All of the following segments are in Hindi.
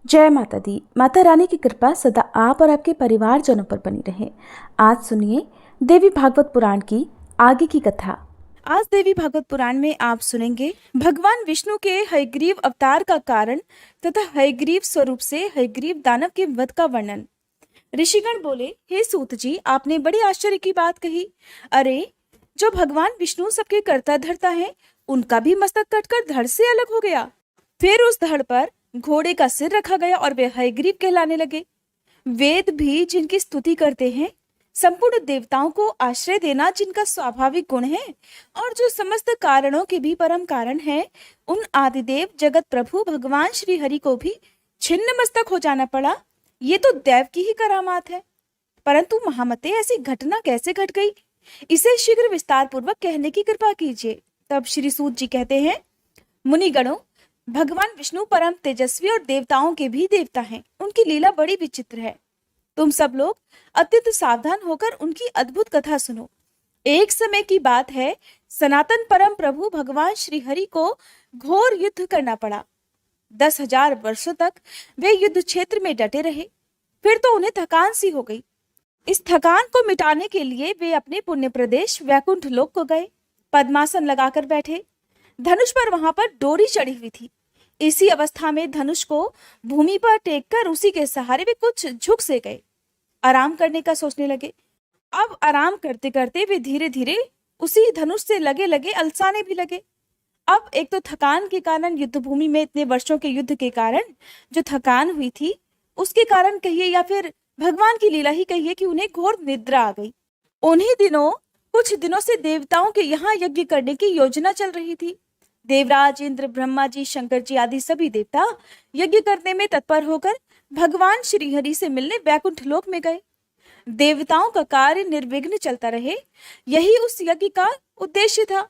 जय माता दी। माता रानी की कृपा सदा आप और आपके परिवारजनों पर बनी रहे। आज सुनिए देवी भागवत पुराण की आगे की कथा। आज देवी भागवत पुराण में आप सुनेंगे भगवान विष्णु के हयग्रीव अवतार का कारण तथा हयग्रीव स्वरूप से हयग्रीव दानव के वध का वर्णन। ऋषिगण बोले, हे सूत जी, आपने बड़ी आश्चर्य की बात कही। अरे, जो भगवान विष्णु सबके कर्ता धर्ता है, उनका भी मस्तक कटकर धड़ से अलग हो गया। फिर उस धड़ पर घोड़े का सिर रखा गया और वे हयग्रीव कहलाने लगे। वेद भी जिनकी स्तुति करते हैं, संपूर्ण देवताओं को आश्रय देना जिनका स्वाभाविक गुण है, और जो समस्त कारणों के भी परम कारण है, उन आदिदेव जगत प्रभु भगवान श्री हरि को भी छिन्न मस्तक हो जाना पड़ा। ये तो दैव की ही करामात है। परंतु महामते, ऐसी घटना कैसे घट गई, इसे शीघ्र विस्तार पूर्वक कहने की कृपा कीजिए। तब श्री सूत जी कहते हैं, मुनिगणों, भगवान विष्णु परम तेजस्वी और देवताओं के भी देवता हैं। उनकी लीला बड़ी विचित्र है। तुम सब लोग अत्यंत सावधान होकर उनकी अद्भुत कथा सुनो। एक समय की बात है, सनातन परम प्रभु भगवान श्री हरि को घोर युद्ध करना पड़ा। 10,000 वर्षों तक वे युद्ध क्षेत्र में डटे रहे। फिर तो उन्हें थकान सी हो गई। इस थकान को मिटाने के लिए वे अपने पुण्य प्रदेश वैकुंठ लोक को गए। पद्मासन लगाकर बैठे। धनुष पर वहां पर डोरी चढ़ी हुई थी। इसी अवस्था में धनुष को भूमि पर टेक कर उसी के सहारे वे कुछ झुक से गए। आराम करने का सोचने लगे। अब आराम करते करते वे धीरे धीरे उसी धनुष से लगे लगे अलसाने भी लगे। अब एक तो थकान के कारण, युद्ध भूमि में इतने वर्षों के युद्ध के कारण जो थकान हुई थी, उसके कारण कहिए या फिर भगवान की लीला ही कहिए कि उन्हें घोर निद्रा आ गई। उन्हीं दिनों कुछ दिनों से देवताओं के यहाँ यज्ञ करने की योजना चल रही थी। देवराज इंद्र, ब्रह्मा जी, शंकर जी आदि सभी देवता यज्ञ करने में तत्पर होकर भगवान श्री हरि से मिलने वैकुंठ लोक में गए। देवताओं का कार्य निर्विघ्न चलता रहे, यही उस यज्ञ का उद्देश्य था।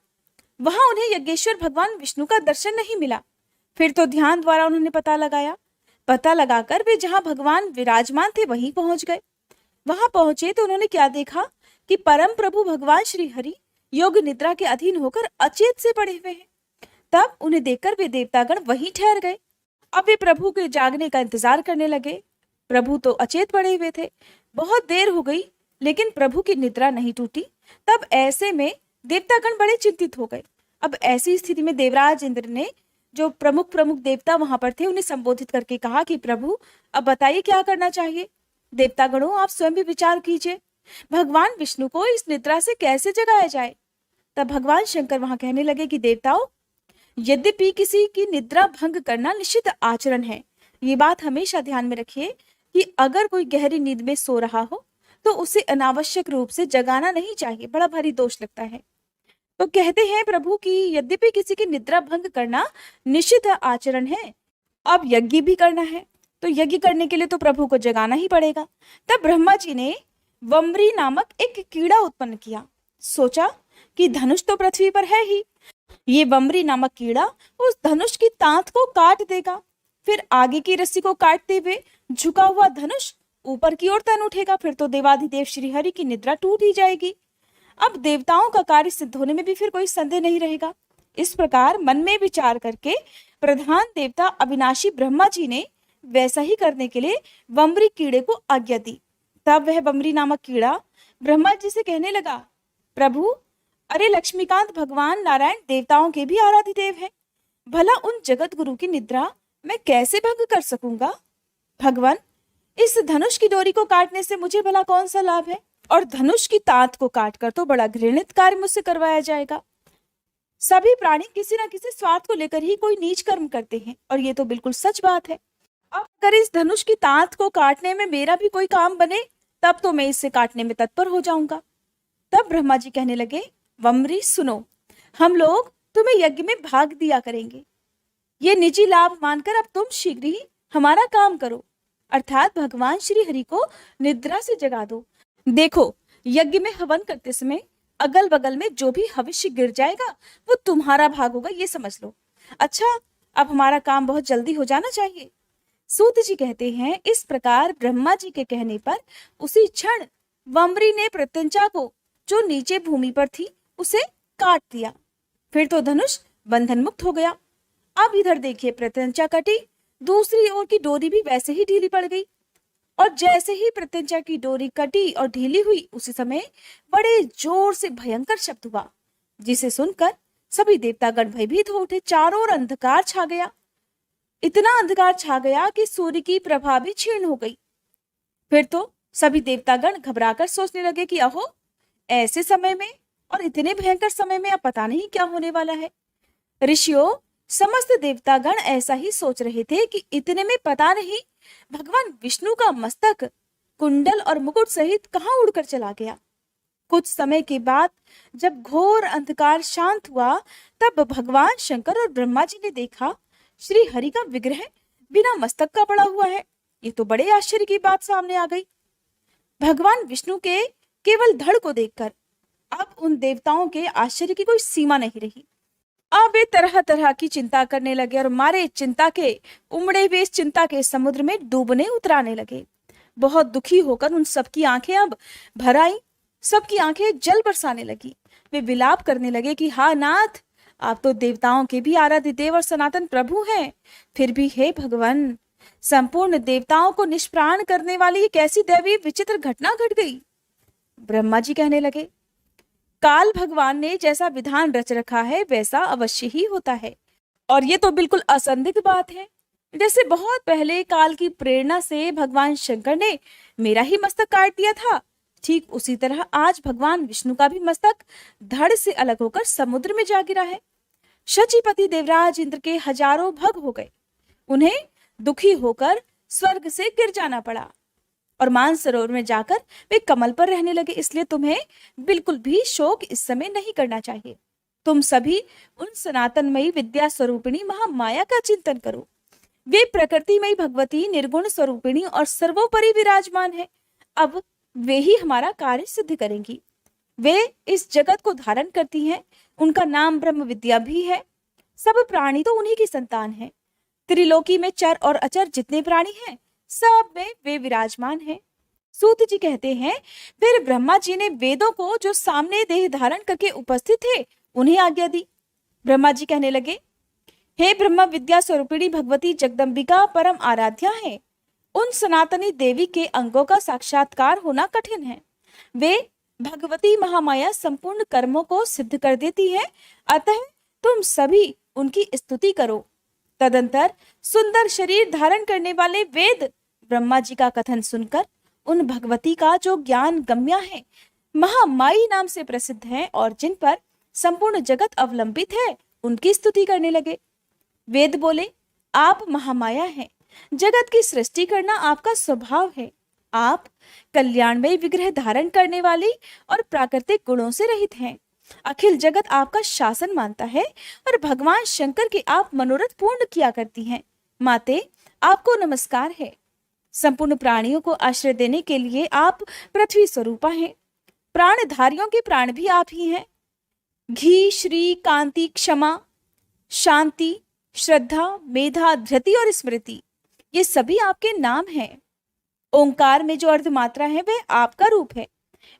वहां उन्हें यज्ञेश्वर भगवान विष्णु का दर्शन नहीं मिला। फिर तो ध्यान द्वारा उन्होंने पता लगाया। पता लगाकर वे जहां भगवान विराजमान थे वहीं पहुंच गए। वहां पहुंचे तो उन्होंने क्या देखा कि परम प्रभु भगवान श्री हरि योग निद्रा के अधीन होकर अचेत से पड़े हुए हैं। तब उन्हें देखकर वे देवतागण वहीं ठहर गए। अब वे प्रभु के जागने का इंतजार करने लगे। प्रभु तो अचेत पड़े हुए थे। बहुत देर हो गई, लेकिन प्रभु की निद्रा नहीं टूटी। तब ऐसे में देवतागण बड़े चिंतित हो गए। अब ऐसी स्थिति में देवराज इंद्र ने, जो प्रमुख प्रमुख देवता वहां पर थे, उन्हें संबोधित करके कहा कि प्रभु, अब बताइए क्या करना चाहिए। देवतागणों, आप स्वयं भी विचार कीजिए, भगवान विष्णु को इस निद्रा से कैसे जगाया जाए। तब भगवान शंकर वहां कहने लगे कि देवताओं, यद्यपि किसी की निद्रा भंग करना निश्चित आचरण है, ये बात हमेशा ध्यान में रखिए कि अगर कोई गहरी नींद में सो रहा हो तो उसे अनावश्यक रूप से जगाना नहीं चाहिए, बड़ा भारी दोष लगता है। तो कहते हैं प्रभु कि यद्यपि किसी की निद्रा भंग करना निश्चित आचरण है, अब यज्ञ भी करना है, तो यज्ञ करने के लिए तो प्रभु को जगाना ही पड़ेगा। तब ब्रह्मा जी ने वम्री नामक एक कीड़ा उत्पन्न किया। सोचा कि धनुष तो पृथ्वी पर है ही, ये वम्री नामक कीड़ा उस धनुष की तांत को काट देगा। फिर आगे की रस्सी को काटते हुए झुका हुआ धनुष ऊपर की ओर तन उठेगा। फिर तो देवाधिदेव श्री हरि की निद्रा टूट ही जाएगी। अब देवताओं का कार्य सिद्ध होने में भी फिर कोई संदेह नहीं रहेगा। इस प्रकार मन में विचार करके प्रधान देवता अविनाशी ब्रह्मा जी ने वैसा ही करने के लिए वम्री कीड़े को आज्ञा दी। तब वह वम्री नामक कीड़ा ब्रह्मा जी से कहने लगा, प्रभु, अरे लक्ष्मीकांत भगवान नारायण देवताओं के भी आराधिदेव हैं। भला उन जगत गुरु की निद्रा मैं कैसे भंग कर सकूंगा। भगवान, इस धनुष की डोरी को काटने से मुझे भला कौन सा लाभ है, और धनुष की तांत को काटकर तो बड़ा घृणित कार्य मुझसे करवाया जाएगा। सभी प्राणी किसी न किसी स्वार्थ को लेकर ही कोई नीच कर्म करते हैं, और ये तो बिल्कुल सच बात है। अब अगर इस धनुष की तांत को काटने में मेरा भी कोई काम बने, तब तो मैं इसे काटने में तत्पर हो जाऊंगा। तब ब्रह्मा जी कहने लगे, वम्री सुनो, हम लोग तुम्हें यज्ञ में भाग दिया करेंगे। ये निजी लाभ मानकर अब तुम शीघ्र ही हमारा काम करो, अर्थात भगवान श्री हरि को निद्रा से जगा दो। देखो, यज्ञ में हवन करते समय अगल बगल में जो भी हविष्य गिर जाएगा वो तुम्हारा भाग होगा, ये समझ लो। अच्छा, अब हमारा काम बहुत जल्दी हो जाना चाहिए। सूत जी कहते हैं, इस प्रकार ब्रह्मा जी के कहने पर उसी क्षण वम्री ने प्रत्यंचा को, जो नीचे भूमि पर थी, उसे काट दिया। फिर तो धनुष बंधन मुक्त हो गया। अब इधर देखिए, प्रत्यंचा कटी दूसरी ओर की डोरी भी वैसे ही ढीली पड़ गई। और जैसे ही प्रत्यंचा की डोरी कटी और ढीली हुई, उसी समय बड़े जोर से भयंकर शब्द हुआ, जिसे सुनकर सभी देवतागण भयभीत हो उठे। चारों ओर अंधकार छा गया। इतना अंधकार छा गया कि सूर्य की प्रभा भी क्षीण हो गई। फिर तो सभी देवतागण घबराकर सोचने लगे कि अहो, ऐसे समय में और इतने भयंकर समय में अब पता नहीं क्या होने वाला है। ऋषियों, समस्त देवतागण ऐसा ही सोच रहे थे कि इतने में पता नहीं भगवान विष्णु का मस्तक कुंडल और मुकुट सहित कहां उड़कर चला गया। कुछ समय के बाद जब घोर अंधकार शांत हुआ, तब भगवान शंकर और ब्रह्मा जी ने देखा श्री हरि का विग्रह बिना मस्तक का पड़ा हुआ है। ये तो बड़े आश्चर्य की बात सामने आ गई। भगवान विष्णु के केवल धड़ को देखकर अब उन देवताओं के आश्चर्य की कोई सीमा नहीं रही। अब वे तरह तरह की चिंता करने लगे और मारे चिंता के उमड़े हुए इस चिंता के समुद्र में डूबने उतराने लगे। बहुत दुखी होकर उन सबकी आंखें अब भर आई, सबकी आंखें जल बरसाने लगी। वे विलाप करने लगे कि हा नाथ, आप तो देवताओं के भी आराध्य देव और सनातन प्रभु हैं, फिर भी हे भगवान, संपूर्ण देवताओं को निष्प्राण करने वाली एक ऐसी दैवी विचित्र घटना घट गई। ब्रह्मा जी कहने लगे, काल भगवान ने जैसा विधान रच रखा है वैसा अवश्य ही होता है, और ये तो बिल्कुल असंदिग्ध बात है। जैसे बहुत पहले काल की प्रेरणा से भगवान शंकर ने मेरा ही मस्तक काट दिया था, ठीक उसी तरह आज भगवान विष्णु का भी मस्तक धड़ से अलग होकर समुद्र में जा गिरा है। शचीपति देवराज इंद्र के हजारों भग हो गए। उन्हें दुखी होकर स्वर्ग से गिर जाना पड़ा और मानसरोवर में जाकर वे कमल पर रहने लगे। इसलिए तुम्हें बिल्कुल भी शोक इस समय नहीं करना चाहिए। तुम सभी उन सनातनमयी विद्या स्वरूपिणी महामाया का चिंतन करो। वे प्रकृतिमयी भगवती निर्गुण स्वरूपिणी और सर्वोपरि विराजमान है। अब वे ही हमारा कार्य सिद्ध करेंगी। वे इस जगत को धारण करती हैं। उनका नाम ब्रह्म विद्या भी है। सब प्राणी तो उन्हीं की संतान है। त्रिलोकी में चर और अचर जितने प्राणी हैं, सब में वे विराजमान हैं। सूत जी कहते हैं, फिर ब्रह्मा जी ने वेदों को जो सामने देह धारण करके उपस्थित थे उन्हें आज्ञा दी। ब्रह्मा जी कहने लगे, हे ब्रह्म विद्या स्वरूपिणी भगवती जगदम्बिका परम आराध्या है। उन सनातनी देवी के अंगों का साक्षात्कार होना कठिन है। वे भगवती महामाया संपूर्ण कर्मों को सिद्ध कर देती है, अतः तुम सभी उनकी स्तुति करो। तदंतर सुंदर शरीर धारण करने वाले वेद ब्रह्मा जी का कथन सुनकर उन भगवती का जो ज्ञान गम्या है, महामाई नाम से प्रसिद्ध है और जिन पर संपूर्ण जगत अवलंबित है, उनकी स्तुति करने लगे। वेद बोले, आप महामाया हैं, जगत की सृष्टि करना आपका स्वभाव है। आप कल्याणमय विग्रह धारण करने वाली और प्राकृतिक गुणों से रहित हैं। अखिल जगत आपका शासन मानता है और भगवान शंकर के आप मनोरथ पूर्ण किया करती हैं। माते, आपको नमस्कार है। संपूर्ण प्राणियों को आश्रय देने के लिए आप पृथ्वी स्वरूपा हैं। प्राणधारियों के प्राण भी आप ही हैं। घी, श्री, कांति, क्षमा, शांति, श्रद्धा, मेधा, धृति और स्मृति, ये सभी आपके नाम हैं। ओंकार में जो अर्धमात्रा है वह आपका रूप है।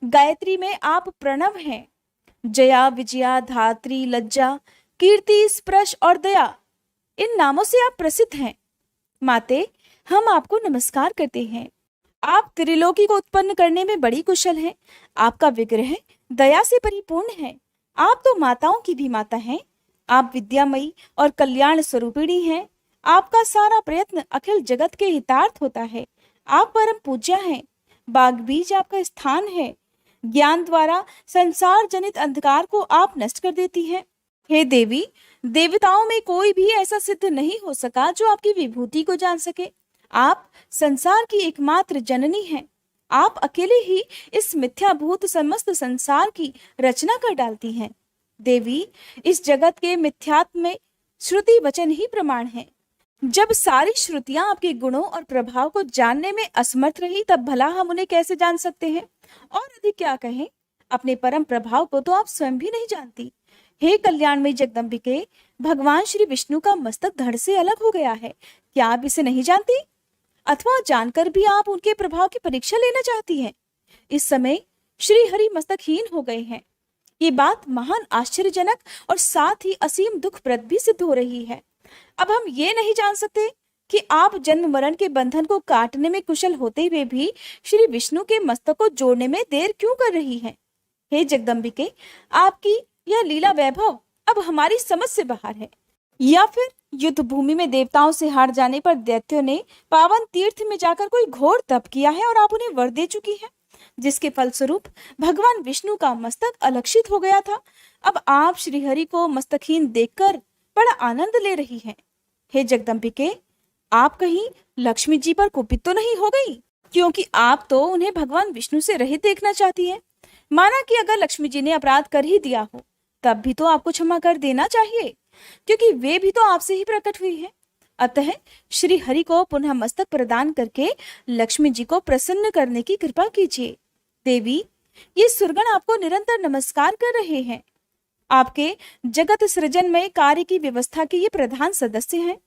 गायत्री में आप प्रणव हैं। जया, विजया, धात्री, लज्जा, कीर्ति, स्पर्श और दया, इन नामों से आप प्रसिद्ध हैं। माते, हम आपको नमस्कार करते हैं। आप त्रिलोकी को उत्पन्न करने में बड़ी कुशल हैं। आपका विग्रह दया से परिपूर्ण है। आप तो माताओं की भी माता हैं। आप विद्यामयी और कल्याण स्वरूपिणी हैं। आपका सारा प्रयत्न अखिल जगत के हितार्थ होता है। आप परम पूज्य हैं। बाग बीज आपका स्थान है। ज्ञान द्वारा संसार जनित अंधकार को आप नष्ट कर देती हैं। हे देवी, देवताओं में कोई भी ऐसा सिद्ध नहीं हो सका जो आपकी विभूति को जान सके। आप संसार की एकमात्र जननी हैं। आप अकेले ही इस मिथ्याभूत समस्त संसार की रचना कर डालती हैं। देवी, इस जगत के मिथ्यात्व में श्रुति वचन ही प्रमाण है। जब सारी श्रुतियां आपके गुणों और प्रभाव को जानने में असमर्थ रही, तब भला हम उन्हें कैसे जान सकते हैं? और अधिक क्या कहें, अपने परम प्रभाव को तो आप स्वयं भी नहीं जानती। हे कल्याणमयी जगदम्बिके, भगवान श्री विष्णु का मस्तक धड़ से अलग हो गया है। क्या आप इसे नहीं जानती? अथवा जानकर भी आप उनके प्रभाव की परीक्षा लेना चाहती हैं? इस समय श्री हरि मस्तकहीन हो गए हैं। ये बात महान आश्चर्यजनक और साथ ही असीम दुखप्रद भी सिद्ध हो रही है। अब हम ये नहीं जान सकते कि आप जन्म मरण के बंधन को काटने में कुशल होते हुए भी श्री विष्णु के मस्तक को जोड़ने में देर क्यों कर रही हैं? हे जगदम्बिके, आपकी यह लीला वैभव अब हमारी समझ से बाहर है। या फिर युद्ध भूमि में देवताओं से हार जाने पर दैत्यों ने पावन तीर्थ में जाकर कोई घोर तप किया है और आप उन्हें वर दे चुकी हैं, जिसके फलस्वरूप भगवान विष्णु का मस्तक अलक्षित हो गया था। अब आप श्रीहरि को मस्तकहीन देखकर बड़ा आनंद ले रही हैं। हे जगदम्बिके, आप कहीं लक्ष्मी जी पर कुपित तो नहीं हो गई? क्योंकि आप तो उन्हें भगवान विष्णु से रहित देखना चाहती हैं। माना कि अगर लक्ष्मी जी ने अपराध कर ही दिया हो, तब भी तो आपको क्षमा कर देना चाहिए, क्योंकि वे भी तो आपसे ही प्रकट हुई है। अतः श्री हरि को पुनः मस्तक प्रदान करके लक्ष्मी जी को प्रसन्न करने की कृपा कीजिए। देवी, ये सुरगण आपको निरंतर नमस्कार कर रहे हैं। आपके जगत सृजनमय कार्य की व्यवस्था के ये प्रधान सदस्य हैं।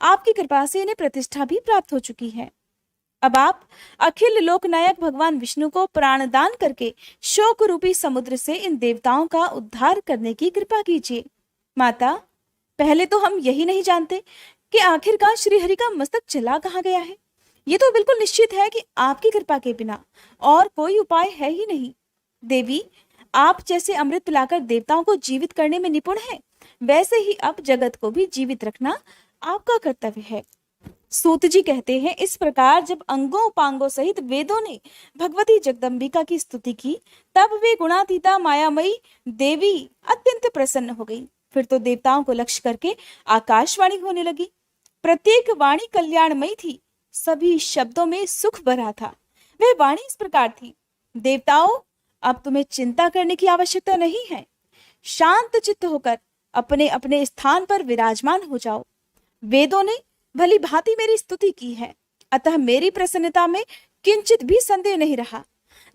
आपकी कृपा से इन्हें प्रतिष्ठा भी प्राप्त हो चुकी है। अब आप अखिल लोकनायक भगवान विष्णु को प्राणदान करके शोक रूपी समुद्र से इन देवताओं का उद्धार करने की कृपा कीजिए। माता, पहले तो हम यही नहीं जानते कि आखिरकार श्रीहरि का मस्तक चला कहाँ गया है। ये तो बिल्कुल निश्चित है कि आपकी कृपा के बिना और कोई उपाय है ही नहीं। देवी, आप जैसे अमृत पिलाकर देवताओं को जीवित करने में निपुण हैं, वैसे ही अब जगत को भी जीवित रखना आपका कर्तव्य है। सूत जी कहते हैं, इस प्रकार जब अंगों उपांगों सहित वेदों ने भगवती जगदम्बिका की स्तुति की, तब वे गुणातीता मायामयी देवी अत्यंत प्रसन्न हो गई। फिर तो देवताओं को लक्ष्य करके आकाशवाणी होने लगी। प्रत्येक वाणी कल्याणमयी थी, सभी शब्दों में सुख भरा था। वह वाणी इस प्रकार थी, देवताओं, अब तुम्हें चिंता करने की आवश्यकता नहीं है। शांत चित्त होकर अपने अपने स्थान पर विराजमान हो जाओ। वेदों ने भली भांति मेरी स्तुति की है, अतः मेरी प्रसन्नता में किंचित भी संदेह नहीं रहा।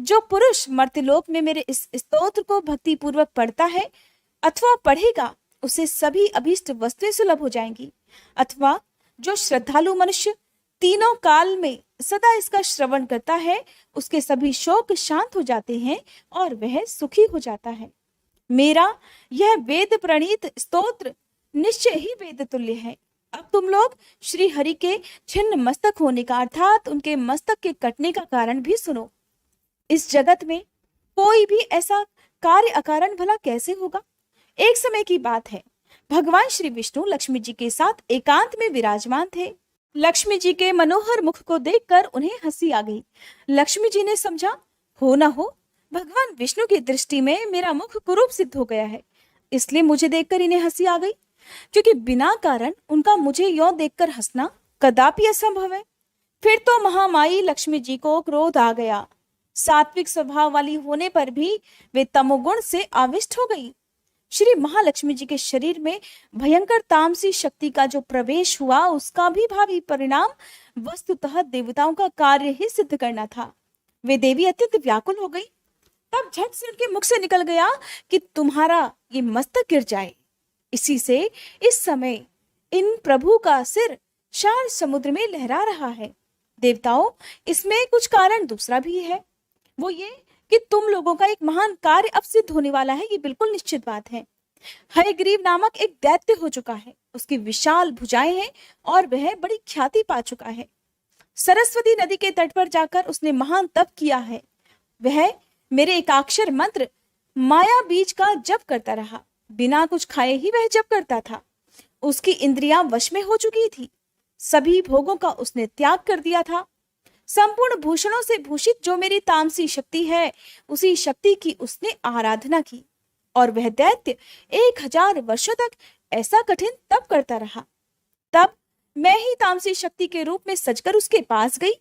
जो पुरुष मर्त्यलोक में मेरे इस स्तोत्र को भक्ति पूर्वक पढ़ता है अथवा पढ़ेगा, उसे सभी अभीष्ट वस्तुएं सुलभ हो जाएंगी। अथवा जो श्रद्धालु मनुष्य तीनों काल में सदा इसका श्रवण करता है, उसके सभी शोक शांत हो जाते हैं और वह सुखी हो जाता है। मेरा यह वेद प्रणीत स्तोत्र निश्चय ही वेद तुल्य है। अब तुम लोग श्री हरि के छिन्न मस्तक होने का अर्थात उनके मस्तक के कटने का कारण भी सुनो। इस जगत में कोई भी ऐसा कार्य अकारण भला कैसे होगा? एक समय की बात है, भगवान श्री विष्णु लक्ष्मी जी के साथ एकांत में विराजमान थे। लक्ष्मी जी के मनोहर मुख को देखकर उन्हें हंसी आ गई। लक्ष्मी जी ने समझा, हो ना हो भगवान विष्णु की दृष्टि में मेरा मुख कुरूप सिद्ध हो गया है, इसलिए मुझे देखकर इन्हें हंसी आ गई। क्योंकि बिना कारण उनका मुझे यों देखकर हंसना कदापि असंभव है। फिर तो महामाई लक्ष्मी जी को क्रोध आ गया। सात्विक स्वभाव वाली होने पर भी वे तमोगुण से आविष्ट हो गई। श्री महालक्ष्मी जी के शरीर में भयंकर तामसी शक्ति का जो प्रवेश हुआ, उसका भी भावी परिणाम वस्तुतः देवताओं का कार्य ही सिद्ध करना था। वे देवी अत्यंत व्याकुल हो गई। तब झट से उनके मुख से निकल गया कि तुम्हारा ये मस्तक गिर जाए। इसी से इस समय इन प्रभु का सिर शार समुद्र में लहरा रहा है। देवताओं, इसमें कुछ कारण दूसरा भी है, वो ये कि तुम लोगों का एक महान कार्य अब सिद्ध होने वाला है, ये बिल्कुल निश्चित बात है। हयग्रीव नामक एक दैत्य हो चुका है, उसकी विशाल भुजाएं हैं और वह बड़ी ख्याति पा चुका है। सरस्वती नदी के तट पर जाकर उसने महान तप किया है। वह मेरे एकाक्षर मंत्र माया बीज का जप करता रहा, बिना कुछ खाए ही वह जप करता था। उसकी इंद्रियां वश में हो चुकी थी, सभी भोगों का उसने त्याग कर दिया था। संपूर्ण भूषणों से भूषित जो मेरी तामसी शक्ति है, उसी शक्ति की उसने आराधना की और वह दैत्य 1000 वर्षों तक ऐसा कठिन तप करता रहा। तब मैं ही तामसी शक्ति के रूप में सजकर उसके पास गई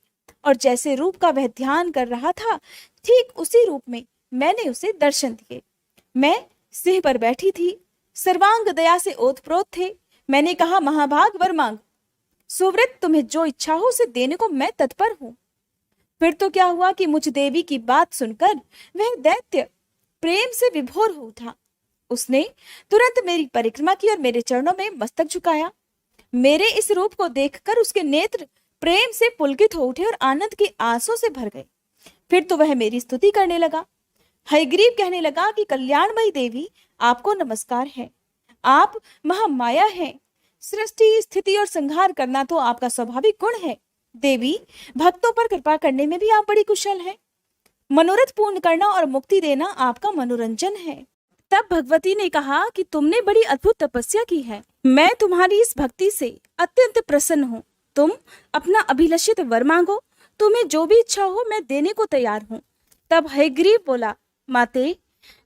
और जैसे रूप का वह ध्यान कर रहा था, ठीक उसी रूप में मैंने उसे दर्शन दिए। मैं सिंह पर बैठी थी, सर्वांग दया से ओतप्रोत थे। मैंने कहा, महाभाग वर मांग, सुव्रत तुम्हें जो इच्छा हो उसे देने को मैं तत्पर हूं। फिर तो क्या हुआ कि मुझ देवी की बात सुनकर वह दैत्य प्रेम से विभोर हो उठा। उसने तुरंत मेरी परिक्रमा की और मेरे चरणों में मस्तक झुकाया। मेरे इस रूप को देखकर उसके नेत्र प्रेम से पुलकित हो उठे और आनंद के आंसू से भर गए। फिर तो वह मेरी स्तुति करने लगा। हयग्रीव कहने लगा कि कल्याणमयी देवी, आपको नमस्कार है, आप महामाया हैं, सृष्टि, स्थिति और संहार करना तो आपका स्वाभाविक गुण है। देवी, भक्तों पर कृपा करने में भी आप बड़ी कुशल हैं। मनोरथ पूर्ण करना और मुक्ति देना आपका मनोरंजन है। तब भगवती ने कहा कि तुमने बड़ी अद्भुत तपस्या की है। मैं तुम्हारी इस भक्ति से अत्यंत प्रसन्न हूँ। तुम अपना अभिलषित वर मांगो, तुम्हें जो भी इच्छा हो मैं देने को तैयार हूँ। तब हयग्रीव बोला, माते,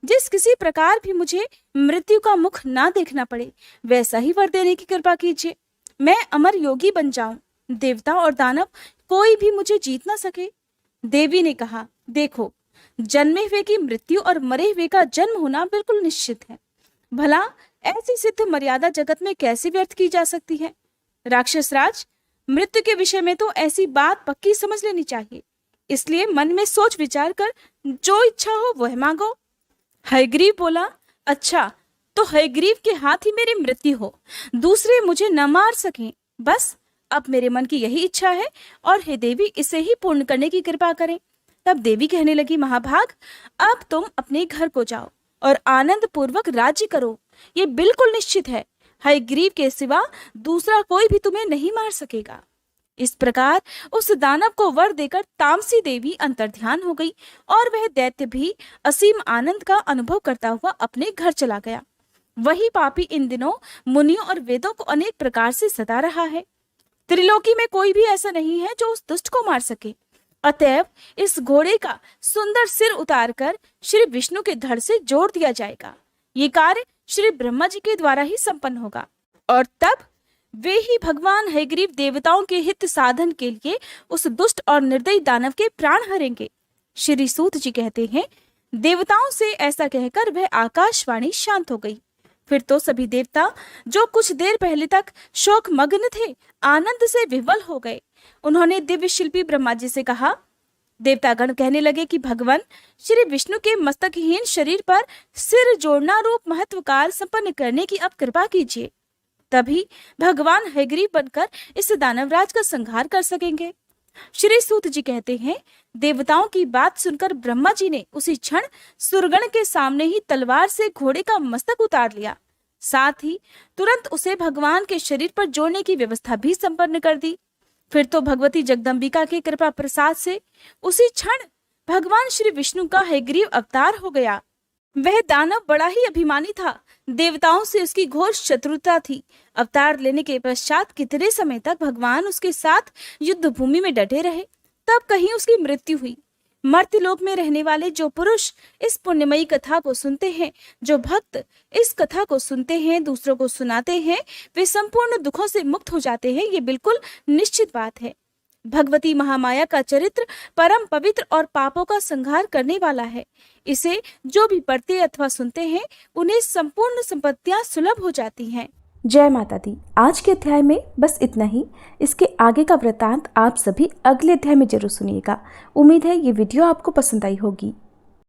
जिस किसी प्रकार भी मुझे मृत्यु का मुख ना देखना पड़े, वैसा ही वर देने की कृपा कीजिए। मैं अमर योगी बन जाऊं, देवता और दानव कोई भी मुझे जीत ना सके। देवी ने कहा, देखो, जन्मे हुए की मृत्यु और मरे हुए का जन्म होना बिल्कुल निश्चित है। भला ऐसी सिद्ध मर्यादा जगत में कैसे व्यर्थ की जा सकती है? राक्षस राज, मृत्यु के विषय में तो ऐसी बात पक्की समझ लेनी चाहिए। इसलिए मन में सोच विचार कर जो इच्छा हो वह मांगो। हयग्रीव बोला, अच्छा, तो हयग्रीव के हाथ ही मेरी मृत्यु हो, दूसरे मुझे न मार सकें। बस अब मेरे मन की यही इच्छा है और हे देवी, इसे ही पूर्ण करने की कृपा करें। तब देवी कहने लगी, महाभाग, अब तुम अपने घर को जाओ और आनंद पूर्वक राज्य करो। ये बिल्कुल निश्चित है, हयग्रीव के सिवा दूसरा कोई भी तुम्हें नहीं मार सकेगा। इस प्रकार उस दानव को वर देकर तामसी देवी अंतर्ध्यान हो गई और वह दैत्य भी असीम आनंद का अनुभव करता हुआ अपने घर चला गया। वही पापी इन दिनों मुनियों और वेदों को अनेक प्रकार से सता रहा है। त्रिलोकी में कोई भी ऐसा नहीं है जो उस दुष्ट को मार सके। अतएव इस घोड़े का सुंदर सिर उतारकर श्री विष्णु के धड़ से जोड़ दिया जाएगा। ये कार्य श्री ब्रह्मा जी के द्वारा ही संपन्न होगा और तब वे ही भगवान हयग्रीव देवताओं के हित साधन के लिए उस दुष्ट और निर्दयी दानव के प्राण हरेंगे। श्री सूत जी कहते हैं, देवताओं से ऐसा कहकर वह आकाशवाणी शांत हो गई। फिर तो सभी देवता जो कुछ देर पहले तक शोक मग्न थे, आनंद से विह्वल हो गए। उन्होंने दिव्य शिल्पी ब्रह्मा जी से कहा। देवतागण कहने लगे कि भगवान श्री विष्णु के मस्तकहीन शरीर पर सिर जोड़ना रूप महत्व कार्य संपन्न करने की अब कृपा कीजिए। तभी भगवान हयग्रीव बनकर इस दानवराज का संहार कर सकेंगे। श्री सूत जी कहते हैं, देवताओं की बात सुनकर ब्रह्मा जी ने उसी क्षण सुरगण के सामने ही तलवार से घोड़े का मस्तक उतार लिया। साथ ही तुरंत उसे भगवान के शरीर पर जोड़ने की व्यवस्था भी संपन्न कर दी। फिर तो भगवती जगदम्बिका के कृपा प्रसाद से उसी क्षण भगवान श्री विष्णु का हयग्रीव अवतार हो गया। वह दानव बड़ा ही अभिमानी था। देवताओं से उसकी घोर शत्रुता थी। अवतार लेने के पश्चात कितने समय तक भगवान उसके साथ युद्ध भूमि में डटे रहे। तब कहीं उसकी मृत्यु हुई। मर्त्यलोक में रहने वाले जो पुरुष इस पुण्यमयी कथा को सुनते हैं, जो भक्त इस कथा को सुनते हैं, दूसरों को सुनाते हैं, वे संपूर्ण दुखों से मुक्त हो जाते हैं। ये बिल्कुल निश्चित बात है। भगवती महामाया का चरित्र परम पवित्र और पापों का संहार करने वाला है। इसे जो भी पढ़ते अथवा सुनते हैं, उन्हें संपूर्ण संपत्तियां सुलभ हो जाती हैं। जय माता दी। आज के अध्याय में बस इतना ही। इसके आगे का वृतांत आप सभी अगले अध्याय में जरूर सुनिएगा। उम्मीद है ये वीडियो आपको पसंद आई होगी।